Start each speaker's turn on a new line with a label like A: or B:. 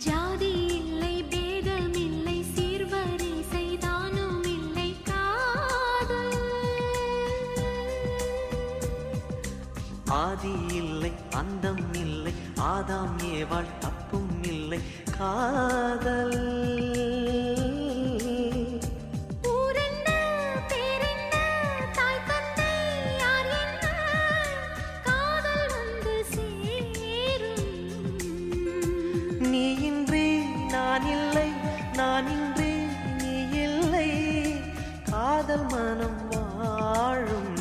A: ஜாதி இல்லை பேதம் இல்லை சீர்வரிசை தானும் இல்லை காதல்
B: ஆதி இல்லை அந்தம் இல்லை ஆதாம் ஏவாள் தப்பும் இல்லை காதல் நான் இன்றி நீ இல்லை காதல் மனம் வாழும்